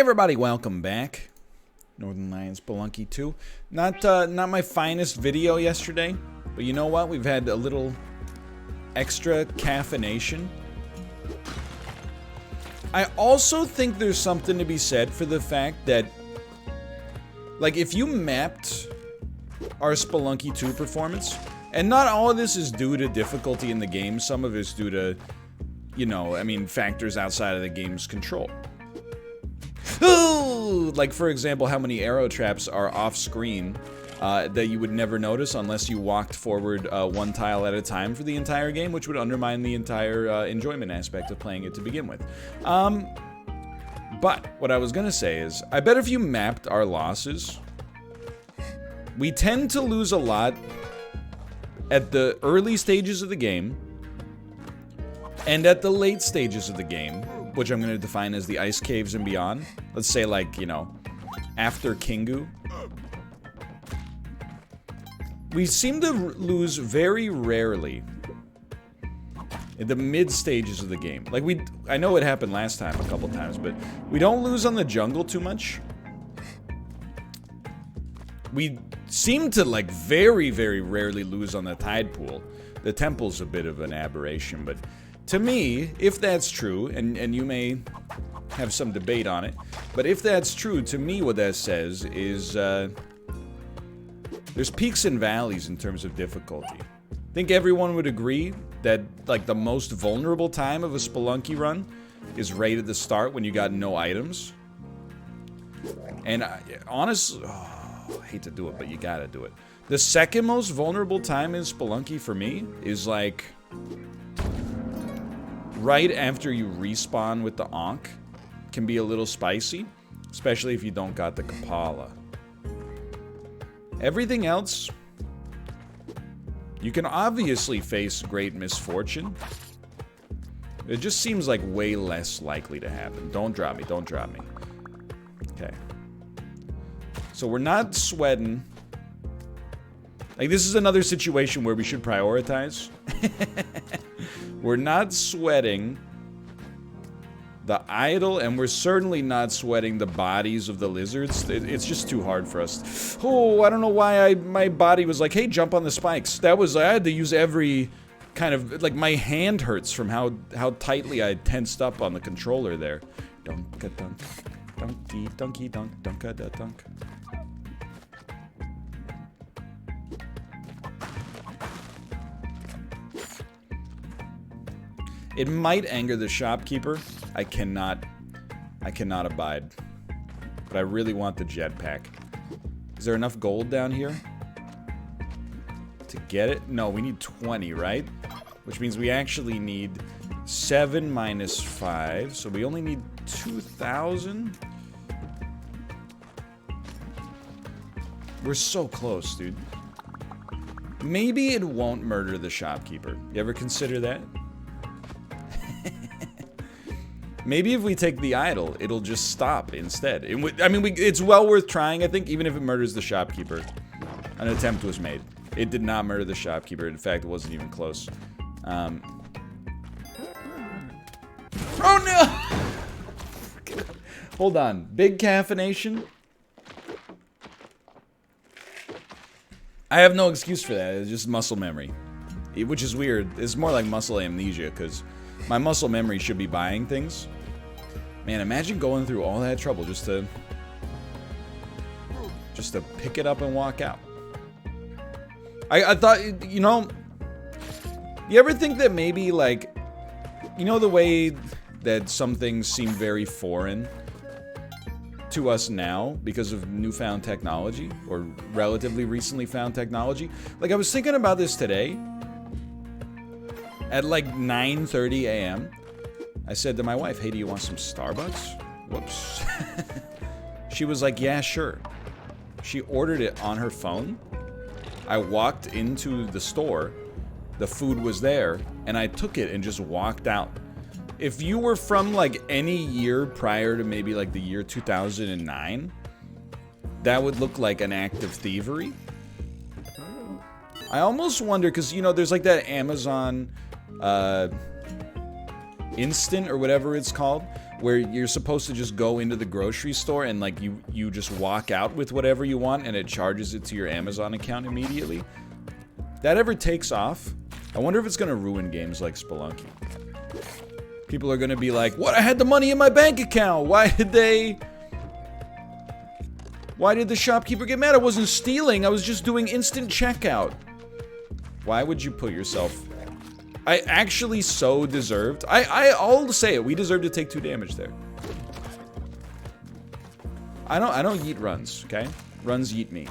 everybody, welcome back. Northern Lions Spelunky 2. Not my finest video yesterday, but you know what? We've had a little extra caffeination. I also think there's something to be said for the fact that, like, if you mapped our Spelunky 2 performance, and not all of this is due to difficulty in the game, some of it's due to, you know, I mean, factors outside of the game's control. Ooh! Like, for example, how many arrow traps are off-screen that you would never notice unless you walked forward one tile at a time for the entire game, which would undermine the entire enjoyment aspect of playing it to begin with. But what I was gonna say is, I bet if you mapped our losses, we tend to lose a lot at the early stages of the game and at the late stages of the game, which I'm going to define as the ice caves and beyond. Let's say, like, you know, after Kingu. We seem to lose very rarely in the mid stages of the game. Like, I know it happened last time a couple times, but we don't lose on the jungle too much. We seem to, like, very, very rarely lose on the tide pool. The temple's a bit of an aberration, but to me, if that's true, and you may have some debate on it, but if that's true, to me what that says is there's peaks and valleys in terms of difficulty. I think everyone would agree that, like, the most vulnerable time of a Spelunky run is right at the start when you got no items. And honestly, I hate to do it, but you gotta do it. The second most vulnerable time in Spelunky for me is, like, right after you respawn with the Ankh. Can be a little spicy, especially if you don't got the Kapala. Everything else, you can obviously face great misfortune. It just seems like way less likely to happen. Don't drop me, don't drop me. Okay. So we're not sweating. Like, this is another situation where we should prioritize. We're not sweating the idol, and we're certainly not sweating the bodies of the lizards. It's just too hard for us. Oh, I don't know why my body was like, hey, jump on the spikes. That was, I had to use every kind of, like, my hand hurts from how tightly I tensed up on the controller there. Dunk-a-dunk, dunky-dunky-dunk, dunk-a-da-dunk. It might anger the shopkeeper. I cannot abide. But I really want the jetpack. Is there enough gold down here to get it? No, we need 20, right? Which means we actually need 7 minus 5. So we only need 2,000. We're so close, dude. Maybe it won't murder the shopkeeper. You ever consider that? Maybe if we take the idol, it'll just stop instead. I mean, it's well worth trying, I think, even if it murders the shopkeeper. An attempt was made. It did not murder the shopkeeper. In fact, it wasn't even close. Oh, no! Hold on. Big caffeination? I have no excuse for that. It's just muscle memory. Which is weird. It's more like muscle amnesia, because my muscle memory should be buying things. Man, imagine going through all that trouble just to pick it up and walk out. I thought, you know, you ever think that maybe, like, you know, the way that some things seem very foreign to us now because of newfound technology, or relatively recently found technology? Like, I was thinking about this today. At like 9:30 a.m., I said to my wife, hey, do you want some Starbucks? Whoops. She was like, yeah, sure. She ordered it on her phone. I walked into the store. The food was there, and I took it and just walked out. If you were from, like, any year prior to maybe, like, the year 2009, that would look like an act of thievery. I almost wonder, because, you know, there's, like, that Amazon instant or whatever it's called, where you're supposed to just go into the grocery store and like you just walk out with whatever you want and it charges it to your Amazon account immediately. That ever takes off, I wonder if it's gonna ruin games like Spelunky. People are gonna be like, what? I had the money in my bank account. Why did the shopkeeper get mad? I wasn't stealing. I was just doing instant checkout. Why would you put yourself... I actually so deserved... I'll say it. We deserve to take 2 damage there. I don't yeet runs, okay? Runs yeet me.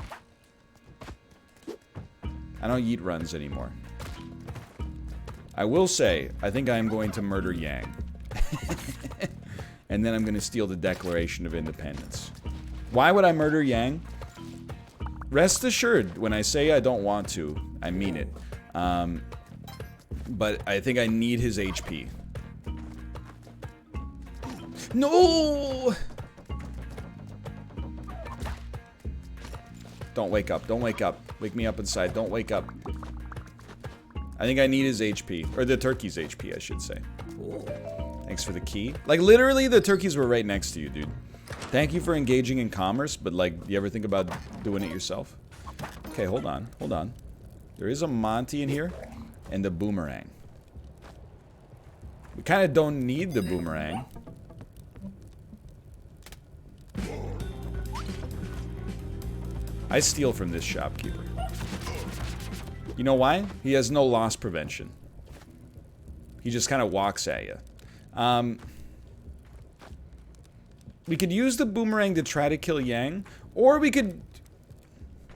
I don't yeet runs anymore. I will say, I think I am going to murder Yang. And then I'm going to steal the Declaration of Independence. Why would I murder Yang? Rest assured, when I say I don't want to, I mean it. But I think I need his HP. No! Don't wake up. Don't wake up. Wake me up inside. Don't wake up. I think I need his HP. Or the turkey's HP, I should say. Thanks for the key. Like, literally, the turkeys were right next to you, dude. Thank you for engaging in commerce, but, like, you ever think about doing it yourself? Okay, hold on. Hold on. There is a Monty in here. And the boomerang. We kind of don't need the boomerang. I steal from this shopkeeper. You know why? He has no loss prevention. He just kind of walks at you. We could use the boomerang to try to kill Yang, or we could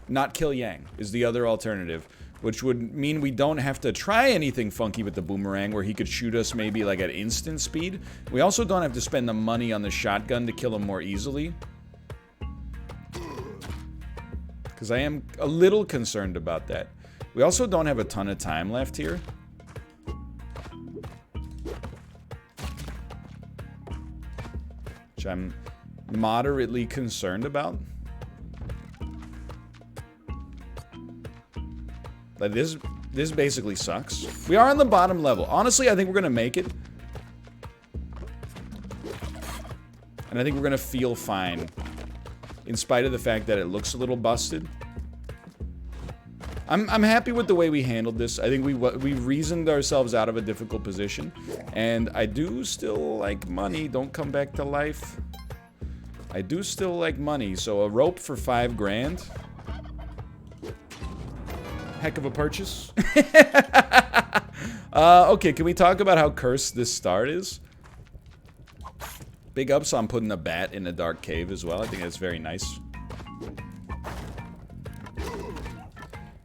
not kill Yang, is the other alternative, which would mean we don't have to try anything funky with the boomerang, where he could shoot us maybe like at instant speed. We also don't have to spend the money on the shotgun to kill him more easily. Because I am a little concerned about that. We also don't have a ton of time left here. Which I'm moderately concerned about. Like, this basically sucks. We are on the bottom level. Honestly, I think we're gonna make it. And I think we're gonna feel fine. In spite of the fact that it looks a little busted. I'm happy with the way we handled this. I think we reasoned ourselves out of a difficult position. And I do still like money. Don't come back to life. I do still like money. So a rope for 5 grand. Heck of a purchase. Okay, can we talk about how cursed this start is? Big ups on putting a bat in a dark cave as well. I think that's very nice.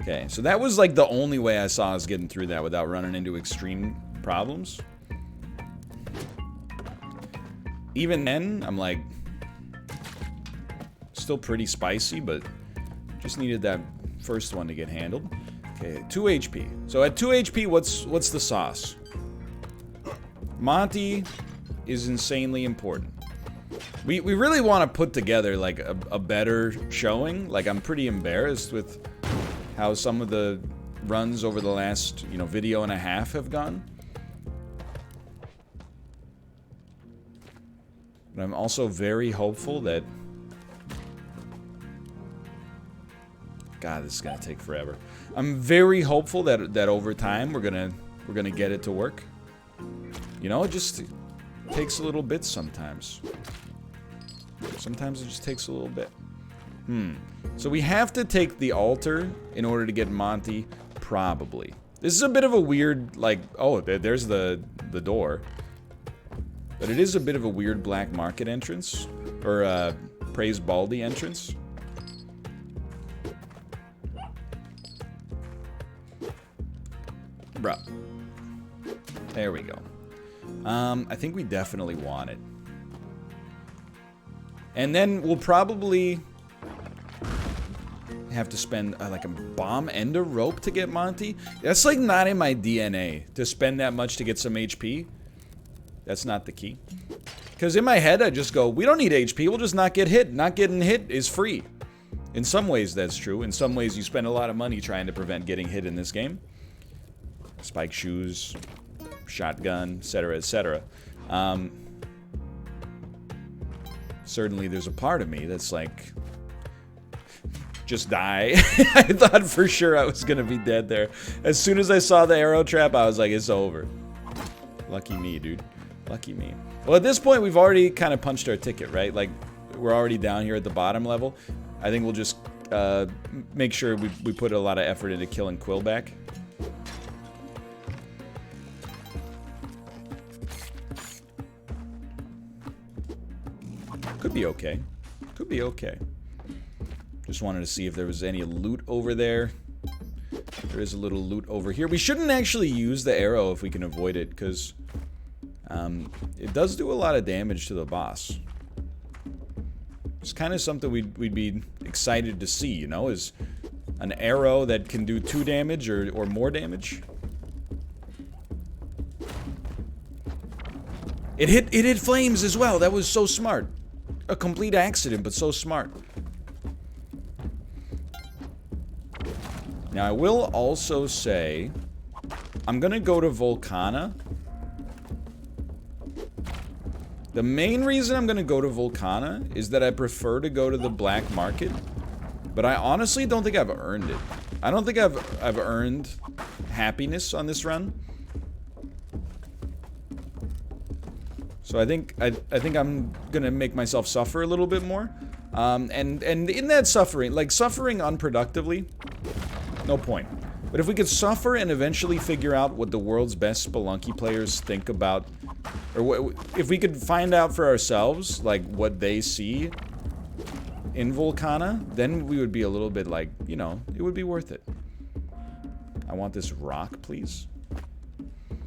Okay, so that was like the only way I saw us getting through that without running into extreme problems. Even then, I'm like, still pretty spicy, but just needed that first one to get handled. Okay, 2 HP. So at 2 HP, what's the sauce? Monty is insanely important. We really want to put together like a better showing. Like, I'm pretty embarrassed with how some of the runs over the last, video and a half have gone. But I'm also very hopeful that... God, this is gonna take forever. I'm very hopeful that over time we're gonna get it to work. It just takes a little bit sometimes. Sometimes it just takes a little bit. So we have to take the altar in order to get Monty, probably. This is a bit of a weird, like, oh, there's the door. But it is a bit of a weird black market entrance. Or, Praise Baldy entrance. Bruh. There we go. I think we definitely want it. And then we'll probably have to spend like a bomb and a rope to get Monty. That's like not in my DNA to spend that much to get some HP. That's not the key. Because in my head I just go, we don't need HP, we'll just not get hit. Not getting hit is free. In some ways that's true. In some ways you spend a lot of money trying to prevent getting hit in this game. Spike shoes, shotgun, etc., etc. certainly there's a part of me that's like, just die. I thought for sure I was gonna be dead there. As soon as I saw the arrow trap, I was like, it's over. Lucky me, dude. Lucky me. Well, at this point, we've already kind of punched our ticket, right? Like, we're already down here at the bottom level. I think we'll just make sure we put a lot of effort into killing Quillback. Could be okay. Could be okay. Just wanted to see if there was any loot over there. There is a little loot over here. We shouldn't actually use the arrow if we can avoid it, because it does do a lot of damage to the boss. It's kind of something we'd be excited to see, you know, is an arrow that can do 2 damage or more damage. It hit flames as well. That was so smart. A complete accident, but so smart. Now, I will also say, I'm gonna go to Volcana. The main reason I'm gonna go to Volcana is that I prefer to go to the black market, but I honestly don't think I've earned it. I don't think I've earned happiness on this run. So I think I'm gonna make myself suffer a little bit more, and in that suffering, like suffering unproductively, no point. But if we could suffer and eventually figure out what the world's best Spelunky players think about, or if we could find out for ourselves, like, what they see in Volcana, then we would be a little bit like, you know, it would be worth it. I want this rock, please.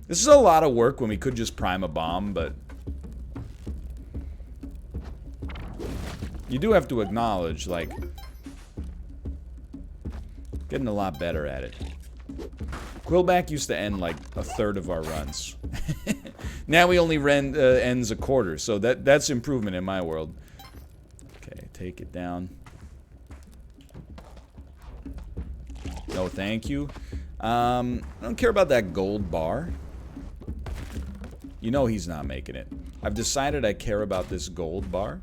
This is a lot of work when we could just prime a bomb, but you do have to acknowledge, like, getting a lot better at it. Quillback used to end like 1/3 of our runs. Now we only ends 1/4, so that's improvement in my world. Okay, take it down. No, thank you. I don't care about that gold bar. You know he's not making it. I've decided I care about this gold bar.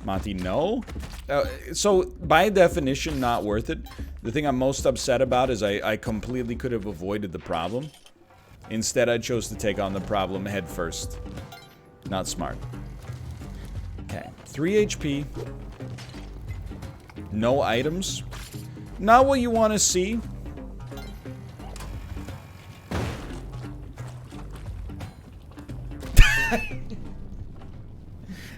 Monty, no? So, by definition, not worth it. The thing I'm most upset about is I completely could have avoided the problem. Instead, I chose to take on the problem head first. Not smart. Okay, 3 HP. No items. Not what you want to see.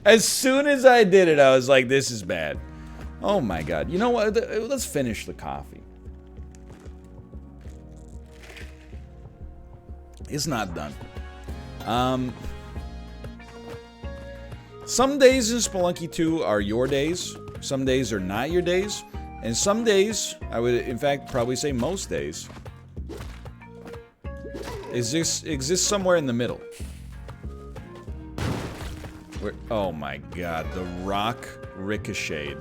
As soon as I did it, I was like, this is bad. Oh my god. You know what? Let's finish the coffee. It's not done. Some days in Spelunky 2 are your days. Some days are not your days. And some days, I would in fact probably say most days, exist somewhere in the middle. Oh my god, the rock ricocheted.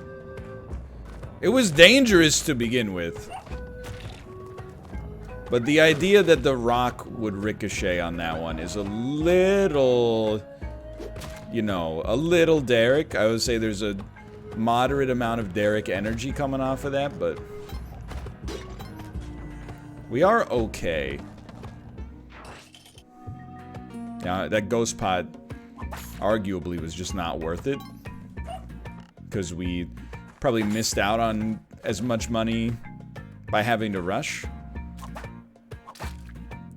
It was dangerous to begin with. But the idea that the rock would ricochet on that one is a little, you know, a little Derek. I would say there's a moderate amount of Derek energy coming off of that, but we are okay. Now, that ghost pot arguably was just not worth it, because we probably missed out on as much money by having to rush.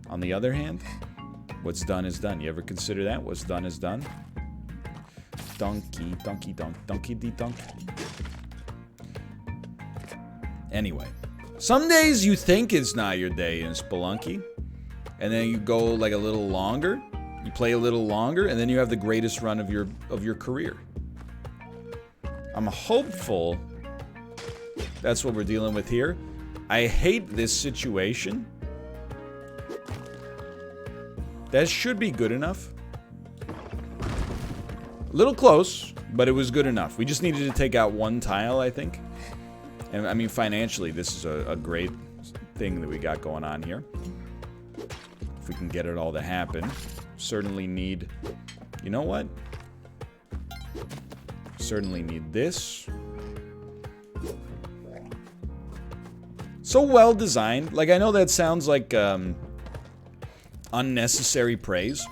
On the other hand, what's done is done. You ever consider that? What's done is done. Donkey, donkey, donk, donkey, dee, donk. Anyway, some days you think it's not your day in Spelunky, and then you go like a little longer. You play a little longer, and then you have the greatest run of your career. I'm hopeful that's what we're dealing with here. I hate this situation. That should be good enough. A little close, but it was good enough. We just needed to take out one tile, I think. And I mean, financially, this is a great thing that we got going on here. If we can get it all to happen. Certainly need... You know what? Certainly need this. So well designed. Like, I know that sounds like unnecessary praise.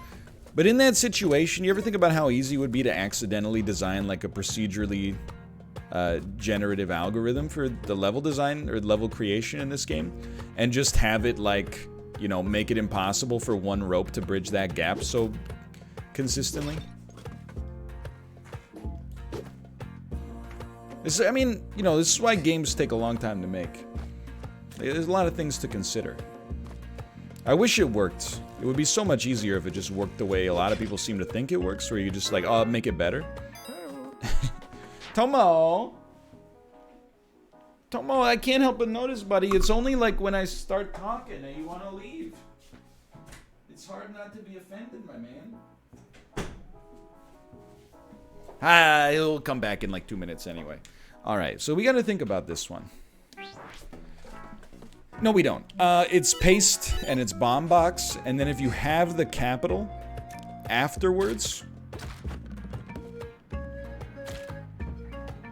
But in that situation, you ever think about how easy it would be to accidentally design like a procedurally generative algorithm for the level design or level creation in this game? And just have it like, you know, make it impossible for one rope to bridge that gap so consistently? I mean, you know, this is why games take a long time to make. There's a lot of things to consider. I wish it worked. It would be so much easier if it just worked the way a lot of people seem to think it works, where you just like, oh, make it better. Tomo! Tomo, I can't help but notice, buddy. It's only like when I start talking that you want to leave. It's hard not to be offended, my man. Ah, he'll come back in like 2 minutes anyway. Alright, so we got to think about this one. No, we don't. It's paste and it's bomb box, and then if you have the capital afterwards,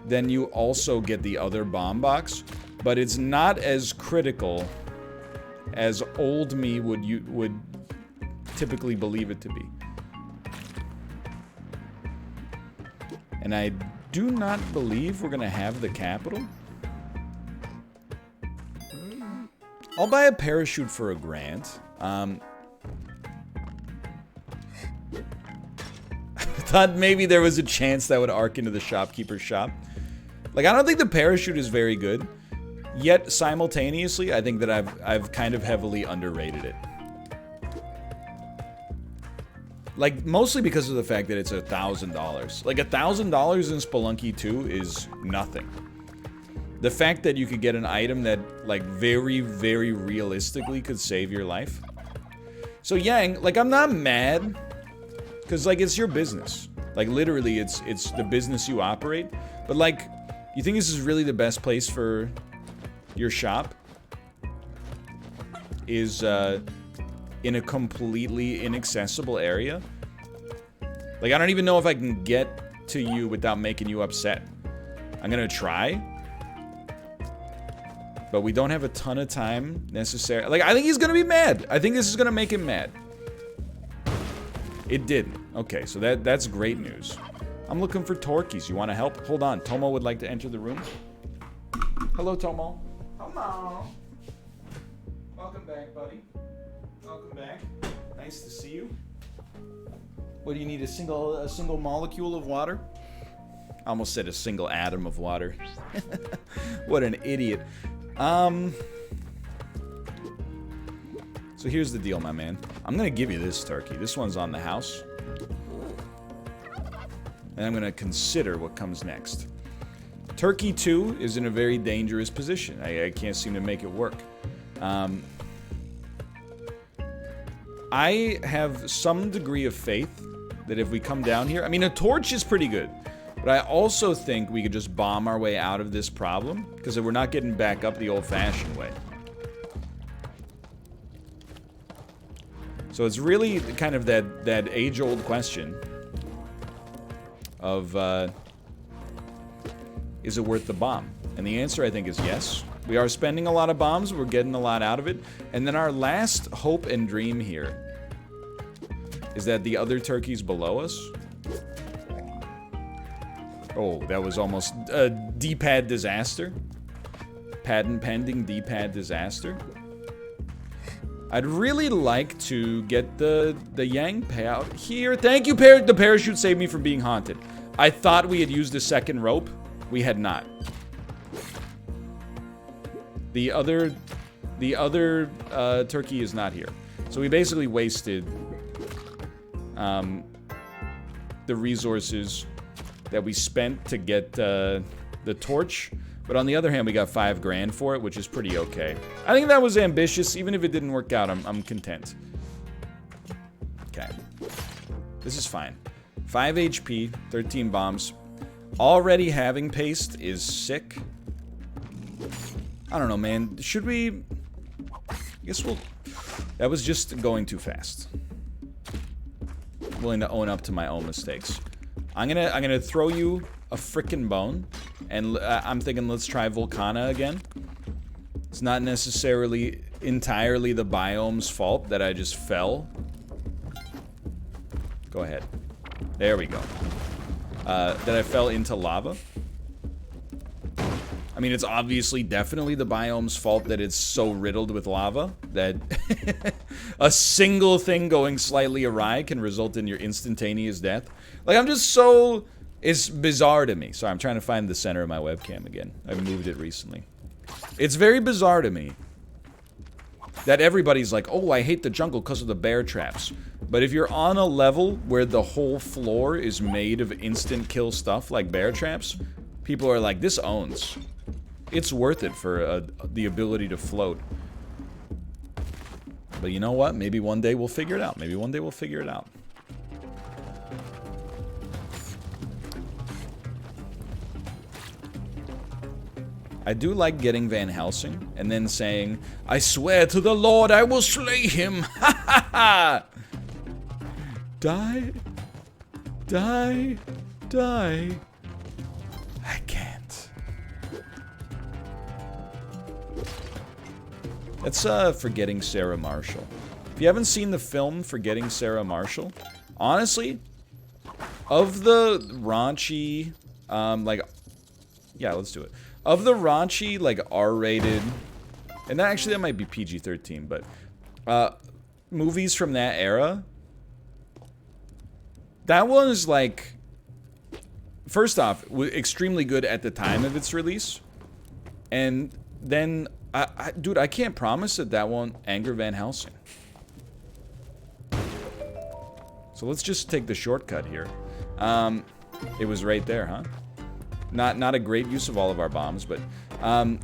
then you also get the other bomb box, but it's not as critical as old me would typically believe it to be. And I do not believe we're gonna have the capital. I'll buy a parachute for $1,000. I thought maybe there was a chance that would arc into the shopkeeper's shop. Like, I don't think the parachute is very good. Yet, simultaneously, I think that I've kind of heavily underrated it. Like, mostly because of the fact that it's $1,000. Like, $1,000 in Spelunky 2 is nothing. The fact that you could get an item that, like, very, very realistically could save your life. So, Yang, like, I'm not mad. Because, like, it's your business. Like, literally, it's the business you operate. But, like, you think this is really the best place for your shop? Is, in a completely inaccessible area? Like, I don't even know if I can get to you without making you upset. I'm gonna try. But we don't have a ton of time necessary. Like, I think he's gonna be mad. I think this is gonna make him mad. It didn't. Okay, so that's great news. I'm looking for Torquies. You want to help? Hold on. Tomo would like to enter the room. Hello, Tomo. Tomo. Welcome back, buddy. Welcome back. Nice to see you. What do you need? A single molecule of water? I almost said a single atom of water. What an idiot. So here's the deal, my man. I'm gonna give you this turkey. This one's on the house. And I'm gonna consider what comes next. Turkey 2 is in a very dangerous position. I can't seem to make it work. I have some degree of faith that if we come down here... I mean, a torch is pretty good. But I also think we could just bomb our way out of this problem. Because we're not getting back up the old-fashioned way. So it's really kind of that age-old question of, is it worth the bomb? And the answer, I think, is yes. We are spending a lot of bombs. We're getting a lot out of it. And then our last hope and dream here is that the other turkeys below us... Oh, that was almost a D-pad disaster. Patent pending D-pad disaster. I'd really like to get the Yang payout here. Thank you, the parachute saved me from being haunted. I thought we had used a second rope. We had not. The other turkey is not here. So we basically wasted the resources that we spent to get the torch. But on the other hand, we got $5,000 for it, which is pretty okay. I think that was ambitious. Even if it didn't work out, I'm content. Okay. This is fine. 5 HP, 13 bombs. Already having paste is sick. I don't know, man. Should we... I guess we'll... That was just going too fast. Willing to own up to my own mistakes. I'm gonna throw you a frickin' bone, and I'm thinking let's try Volcana again. It's not necessarily entirely the biome's fault that I just fell. Go ahead. There we go. That I fell into lava. I mean, it's obviously definitely the biome's fault that it's so riddled with lava that a single thing going slightly awry can result in your instantaneous death. Like, I'm just so... It's bizarre to me. Sorry, I'm trying to find the center of my webcam again. I moved it recently. It's very bizarre to me that everybody's like, oh, I hate the jungle because of the bear traps. But if you're on a level where the whole floor is made of instant kill stuff like bear traps, people are like, this owns. It's worth it for the ability to float. But you know what? Maybe one day we'll figure it out. Maybe one day we'll figure it out. I do like getting Van Helsing and then saying, I swear to the Lord I will slay him. Ha ha ha! Die. Die. Die. I can't. That's Forgetting Sarah Marshall. If you haven't seen the film Forgetting Sarah Marshall, honestly, of the raunchy, like, yeah, let's do it. Of the raunchy, like, R-rated, and actually that might be PG-13, but, movies from that era, that one is, like, first off, extremely good at the time of its release, and then, dude, I can't promise that that won't anger Van Helsing. So let's just take the shortcut here. It was right there, huh? Not a great use of all of our bombs, but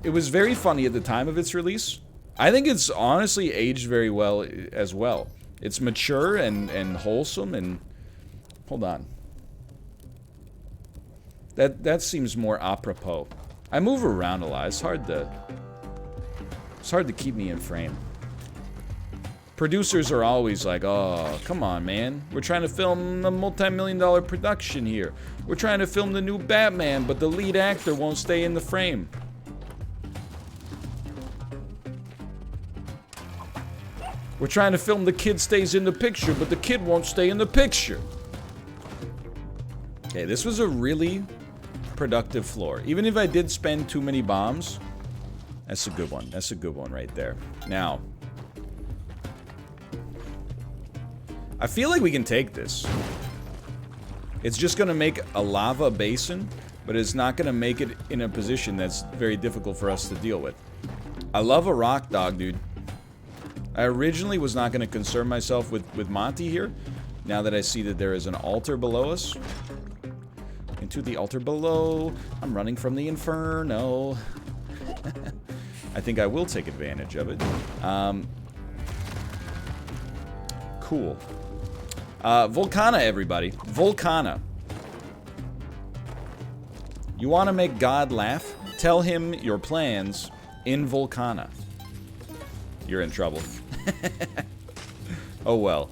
it was very funny at the time of its release. I think it's honestly aged very well as well. It's mature and wholesome and... Hold on. That seems more apropos. I move around a lot. It's hard to keep me in frame. Producers are always like, oh, come on, man. We're trying to film a multi-million-dollar production here. We're trying to film the new Batman, but the lead actor won't stay in the frame. We're trying to film the kid stays in the picture, but the kid won't stay in the picture. Okay, this was a really productive floor. Even if I did spend too many bombs, that's a good one. That's a good one right there. Now, I feel like we can take this. It's just gonna make a lava basin, but it's not gonna make it in a position that's very difficult for us to deal with. I love a rock dog, dude. I originally was not gonna concern myself with Monty here. Now that I see that there is an altar below us. Into the altar below. I'm running from the inferno. I think I will take advantage of it. Cool. Volcana, everybody. Volcana. You want to make God laugh? Tell him your plans in Volcana. You're in trouble. Oh well.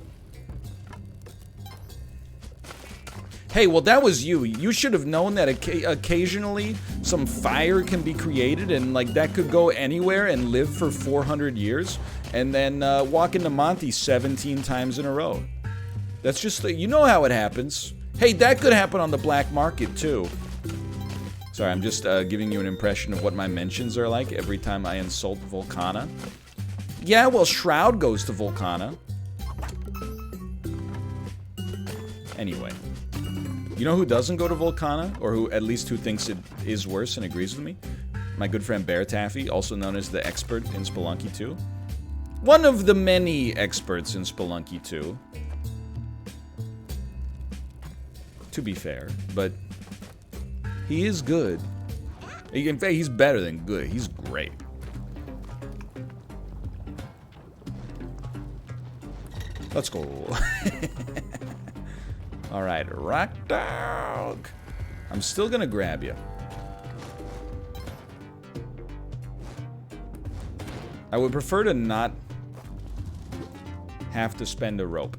Hey, well, that was you. You should have known that occasionally some fire can be created and, like, that could go anywhere and live for 400 years and then walk into Monty 17 times in a row. That's just, you know how it happens. Hey, that could happen on the black market, too. Sorry, I'm just giving you an impression of what my mentions are like every time I insult Volcana. Yeah, well, Shroud goes to Volcana. Anyway. You know who doesn't go to Volcana? Or who, at least who thinks it is worse and agrees with me? My good friend Bear Taffy, also known as the expert in Spelunky 2. One of the many experts in Spelunky 2. To be fair, but he is good. In fact, he's better than good. He's great. Let's go. Alright, rock dog. I'm still gonna grab you. I would prefer to not have to spend a rope.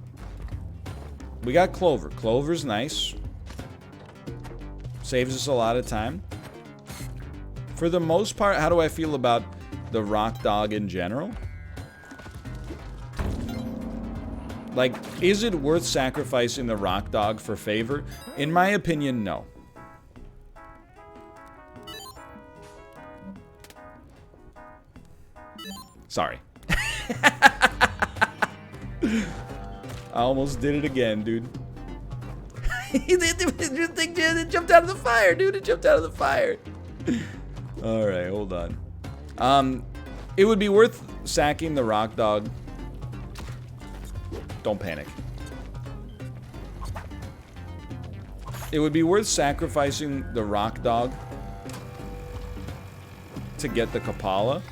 We got Clover. Clover's nice. Saves us a lot of time. For the most part, how do I feel about the rock dog in general? Like, is it worth sacrificing the rock dog for favor? In my opinion, no. Sorry. I almost did it again, dude. It jumped out of the fire, dude. It jumped out of the fire. Alright, hold on. It would be worth sacking the rock dog. Don't panic. It would be worth sacrificing the rock dog to get the Kapala.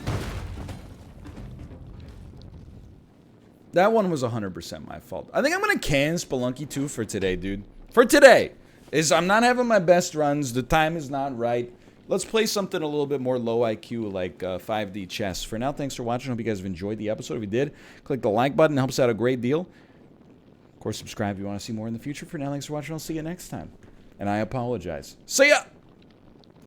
That one was 100% my fault. I think I'm gonna can Spelunky 2 for today, dude. For today! I'm not having my best runs. The time is not right. Let's play something a little bit more low IQ, like 5D chess. For now, thanks for watching. Hope you guys have enjoyed the episode. If you did, click the like button. It helps out a great deal. Of course, subscribe if you want to see more in the future. For now, thanks for watching. I'll see you next time. And I apologize. See ya!